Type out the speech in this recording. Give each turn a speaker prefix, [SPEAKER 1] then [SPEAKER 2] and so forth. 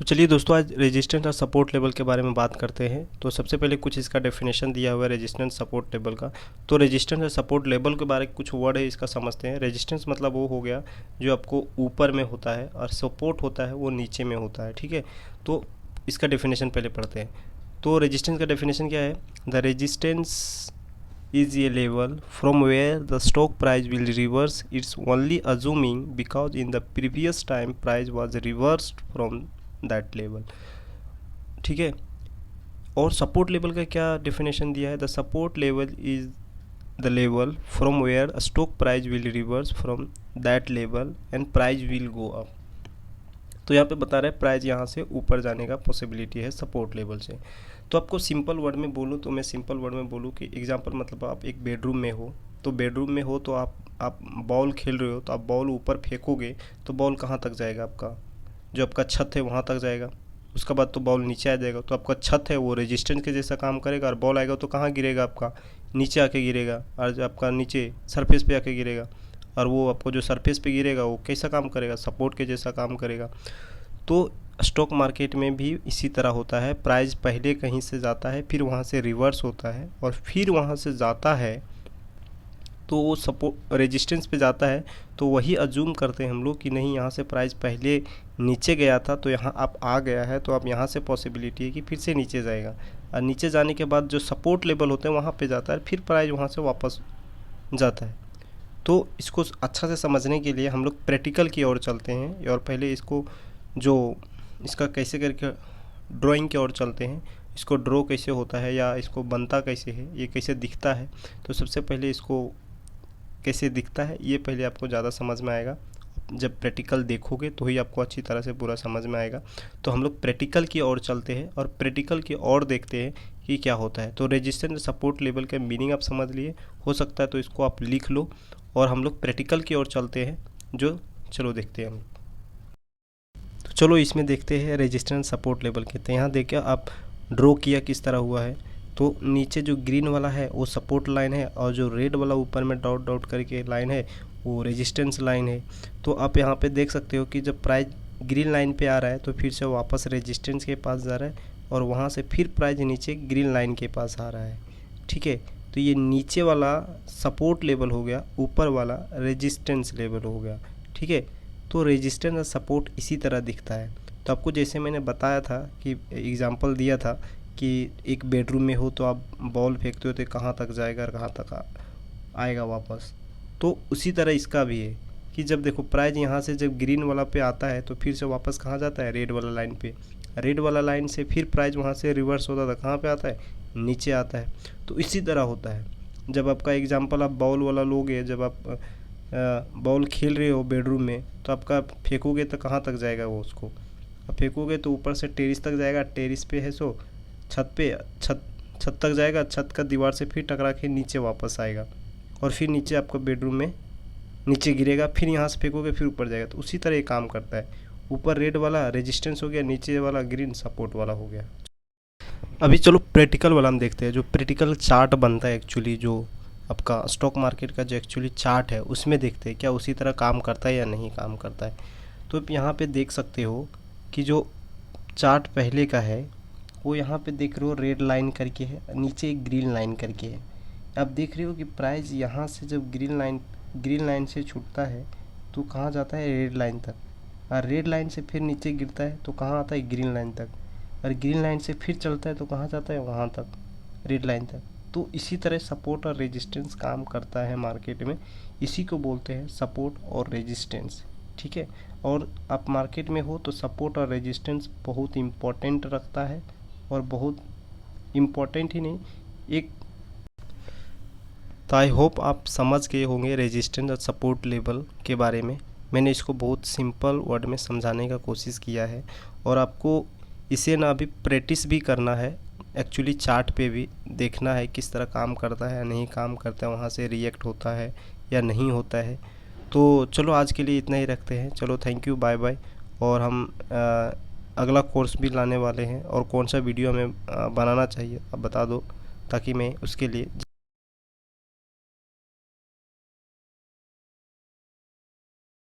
[SPEAKER 1] चलिए दोस्तों, आज रेजिस्टेंस और सपोर्ट लेवल के बारे में बात करते हैं। तो सबसे पहले कुछ इसका डेफिनेशन दिया हुआ है रेजिस्टेंस सपोर्ट लेवल का। तो रेजिस्टेंस और सपोर्ट लेवल के बारे में कुछ वर्ड है, इसका समझते हैं। रेजिस्टेंस मतलब वो हो गया जो आपको ऊपर में होता है, और सपोर्ट होता है वो नीचे में होता है, ठीक है। तो इसका डेफिनेशन पहले पढ़ते हैं। तो रेजिस्टेंस का डेफिनेशन क्या है? The resistance is a level from where the stock price will reverse its only assuming because in the previous time price was reversed from that level, ठीक है। और सपोर्ट लेवल का क्या डेफिनेशन दिया है? The support level is the level from where stock price will reverse from that level and price will go up. तो यहाँ पे बता रहे हैं प्राइस यहाँ से ऊपर जाने का पॉसिबिलिटी है सपोर्ट लेवल से। तो आपको सिंपल वर्ड में बोलूँ तो मैं सिंपल वर्ड में बोलूँ कि एग्जांपल मतलब आप एक बेडरूम में हो, तो बेडरूम में हो तो आप बॉल खेल रहे हो, तो आप बॉल ऊपर फेंकोगे तो बॉल कहाँ तक जाएगा? आपका जो आपका छत है वहाँ तक जाएगा। उसके बाद तो बॉल नीचे आ जाएगा, तो आपका छत है वो रेजिस्टेंस के जैसा काम करेगा, और बॉल आएगा तो कहाँ गिरेगा? आपका नीचे आके गिरेगा, और जो आपका नीचे सरफेस पे आके गिरेगा, और वो आपको जो सरफेस पे गिरेगा वो कैसा काम करेगा? सपोर्ट के जैसा काम करेगा। तो स्टॉक मार्केट में भी इसी तरह होता है। प्राइस पहले कहीं से जाता है, फिर वहाँ से रिवर्स होता है, और फिर वहाँ से जाता है तो वो सपोर्ट रेजिस्टेंस पे जाता है। तो वही अज्यूम करते हैं हम लोग कि नहीं, यहाँ से प्राइस पहले नीचे गया था तो यहाँ आप आ गया है, तो अब यहाँ से पॉसिबिलिटी है कि फिर से नीचे जाएगा, और नीचे जाने के बाद जो सपोर्ट लेवल होते हैं वहाँ पे जाता है, फिर प्राइस वहाँ से वापस जाता है। तो इसको अच्छा से समझने के लिए हम लोग प्रैक्टिकल की ओर चलते हैं, और पहले इसको जो इसका कैसे करके ड्राइंग की ओर चलते हैं। इसको ड्रॉ कैसे होता है, या इसको बनता कैसे है, ये कैसे दिखता है। तो सबसे पहले इसको कैसे दिखता है ये पहले आपको ज़्यादा समझ में आएगा। जब प्रैक्टिकल देखोगे तो ही आपको अच्छी तरह से पूरा समझ में आएगा। तो हम लोग प्रैक्टिकल की ओर चलते हैं और प्रैक्टिकल की ओर देखते हैं कि क्या होता है। तो रेजिस्टेंस सपोर्ट लेवल का मीनिंग आप समझ लिए, हो सकता है तो इसको आप लिख लो, और हम लोग प्रैक्टिकल की ओर चलते हैं। जो चलो देखते हैं हम। तो चलो इसमें देखते हैं रेजिस्टेंस सपोर्ट लेवल कहते हैं। यहाँ देखिए आप ड्रॉ किया किस तरह हुआ है। तो नीचे जो ग्रीन वाला है वो सपोर्ट लाइन है, और जो रेड वाला ऊपर में डॉट डॉट करके लाइन है वो रेजिस्टेंस लाइन है। तो आप यहाँ पे देख सकते हो कि जब प्राइस ग्रीन लाइन पे आ रहा है तो फिर से वापस रेजिस्टेंस के पास जा रहा है, और वहाँ से फिर प्राइस नीचे ग्रीन लाइन के पास आ रहा है, ठीक है। तो ये नीचे वाला सपोर्ट लेवल हो गया, ऊपर वाला रेजिस्टेंस लेवल हो गया, ठीक है। तो रेजिस्टेंस और सपोर्ट इसी तरह दिखता है। तो आपको जैसे मैंने बताया था कि एग्जांपल दिया था कि एक बेडरूम में हो तो आप बॉल फेंकते हो तो कहाँ तक जाएगा और कहाँ तक आएगा वापस। तो उसी तरह इसका भी है कि जब देखो प्राइस यहाँ से जब ग्रीन वाला पे आता है तो फिर से वापस कहाँ जाता है? रेड वाला लाइन पे। रेड वाला लाइन से फिर प्राइस वहाँ से रिवर्स होता था, कहाँ पे आता है? नीचे आता है। तो इसी तरह होता है। जब आपका एग्जांपल आप बॉल वाला लोगे, जब आप बॉल खेल रहे हो बेडरूम में, तो आपका फेंकोगे तो कहाँ तक जाएगा वो? उसको अब फेंकोगे तो ऊपर से टेरिस तक जाएगा, टेरिस पे है सो छत पे छत तक जाएगा, छत का दीवार से फिर टकरा के नीचे वापस आएगा, और फिर नीचे आपका बेडरूम में नीचे गिरेगा, फिर यहाँ से फेंकोगे फिर ऊपर जाएगा। तो उसी तरह ये काम करता है। ऊपर रेड वाला रेजिस्टेंस हो गया, नीचे वाला ग्रीन सपोर्ट वाला हो गया। अभी चलो प्रैक्टिकल वाला हम देखते हैं। जो प्रैक्टिकल चार्ट बनता है एक्चुअली, जो आपका स्टॉक मार्केट का जो एक्चुअली चार्ट है उसमें देखते हैं क्या उसी तरह काम करता है या नहीं काम करता है। तो आप यहाँ पे देख सकते हो कि जो चार्ट पहले का है वो यहाँ पे देख रहे हो रेड लाइन करके है, नीचे एक ग्रीन लाइन करके है। आप देख रहे हो कि प्राइस यहाँ से जब ग्रीन लाइन से छूटता है तो कहाँ जाता है? रेड लाइन तक, और रेड लाइन से फिर नीचे गिरता है तो कहाँ आता है? ग्रीन लाइन तक, और ग्रीन लाइन से फिर चलता है तो कहाँ जाता है? वहाँ तक, रेड लाइन तक। तो इसी तरह सपोर्ट और रेजिस्टेंस काम करता है मार्केट में। इसी को बोलते हैं सपोर्ट और रेजिस्टेंस, ठीक है। और आप मार्केट में हो तो सपोर्ट और रेजिस्टेंस बहुत इम्पोर्टेंट रखता है, और बहुत इम्पोर्टेंट ही नहीं एक। तो आई होप आप समझ गए होंगे रेजिस्टेंस और सपोर्ट लेवल के बारे में। मैंने इसको बहुत सिंपल वर्ड में समझाने का कोशिश किया है, और आपको इसे ना अभी प्रैक्टिस भी करना है। एक्चुअली चार्ट पे भी देखना है किस तरह काम करता है या नहीं काम करता है, वहाँ से रिएक्ट होता है या नहीं होता है। तो चलो आज के लिए इतना ही रखते हैं। चलो थैंक यू, बाय बाय। और हम अगला कोर्स भी लाने वाले हैं, और कौन सा वीडियो हमें बनाना चाहिए आप बता दो, ताकि मैं उसके लिए